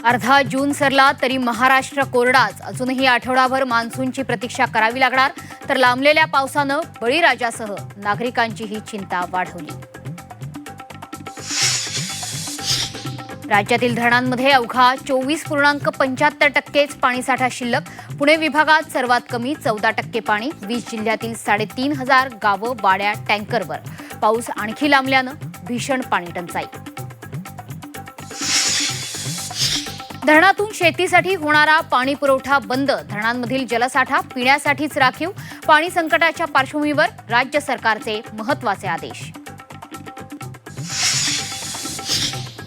अर्धा जून सरला तरी महाराष्ट्र कोरडाच. अजूनही आठवडाभर मान्सूनची प्रतीक्षा करावी लागणार. तर लांबलेल्या पावसानं बळीराजासह नागरिकांचीही चिंता वाढवली. राज्यातील धरणांमध्ये अवघा 24.75% पाणीसाठा शिल्लक. पुणे विभागात सर्वात कमी 14% पाणी. 20 जिल्ह्यातील 3,500 गावं वाड्या टँकरवर. पाऊस आणखी लांबल्यानं भीषण पाणी टंचाई. धरणातून शेतीसाठी होणारा पाणी पुरवठा बंद. धरणांमधील जलसाठा पिण्यासाठीच राखीव. पाणी संकटाच्या पार्श्वभूमीवर राज्य सरकारचे महत्त्वाचे आदेश.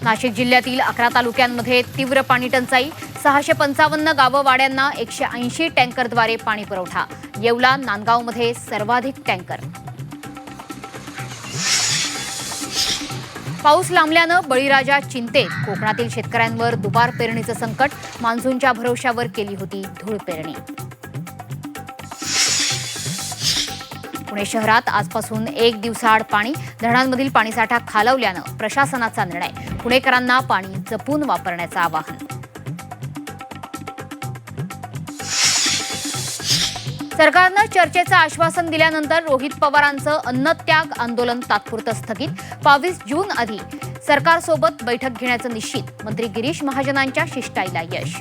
नाशिक जिल्ह्यातील 11 तालुक्यांमध्ये तीव्र पाणी टंचाई. 655 गावं वाड्यांना 180 टँकरद्वारे पाणी पुरवठा. येवला नांदगावमध्ये सर्वाधिक टँकर. पाऊस लांबल्यानं बळीराजा चिंतेत. कोकणातील शेतकऱ्यांवर दुबार पेरणीचं संकट. मान्सूनच्या भरवशावर केली होती धूळ पेरणी. पुणे शहरात आजपासून 1 दिवसाआड पाणी. धरणांमधील पाणीसाठा खालवल्यानं प्रशासनाचा निर्णय. पुणेकरांना पाणी जपून वापरण्याचं आवाहन. सरकारनं चर्चेचं आश्वासन दिल्यानंतर रोहित पवारांचं अन्नत्याग आंदोलन तात्पुरतं स्थगित. 22 जून आधी सरकारसोबत बैठक घेण्याचं निश्चित. मंत्री गिरीश महाजनांच्या शिष्टाईला यश.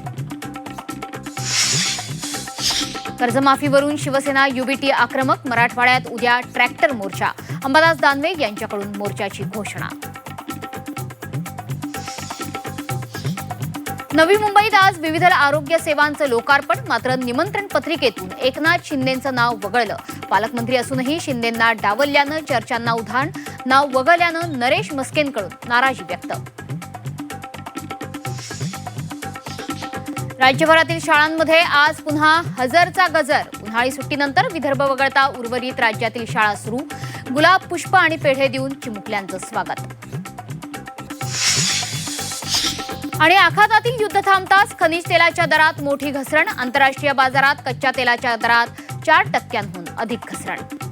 कर्जमाफीवरून शिवसेना युबीटी आक्रमक. मराठवाड्यात उद्या ट्रॅक्टर मोर्चा. अंबादास दानवे यांच्याकडून मोर्चाची घोषणा. नवी मुंबईत आज विविध आरोग्य सेवांचं लोकार्पण. मात्र निमंत्रण पत्रिकेतून एकनाथ शिंदेंचं नाव वगळलं. पालकमंत्री असूनही शिंदेंना डावलल्यानं चर्चांना उधाण. नाव वगळल्यानं नरेश मस्केंकडून नाराजी व्यक्त. राज्यभरातील शाळांमध्ये आज पुन्हा हजरचा गजर. उन्हाळी सुट्टीनंतर विदर्भ वगळता उर्वरित राज्यातील शाळा सुरू. गुलाब, पुष्प आणि पेढे देऊन चिमुकल्यांचं स्वागत. आणि आखातातील युद्ध थांबताच खनिज तेलाच्या दरात मोठी घसरण. आंतरराष्ट्रीय बाजारात कच्च्या तेलाच्या दरात 4% अधिक घसरण.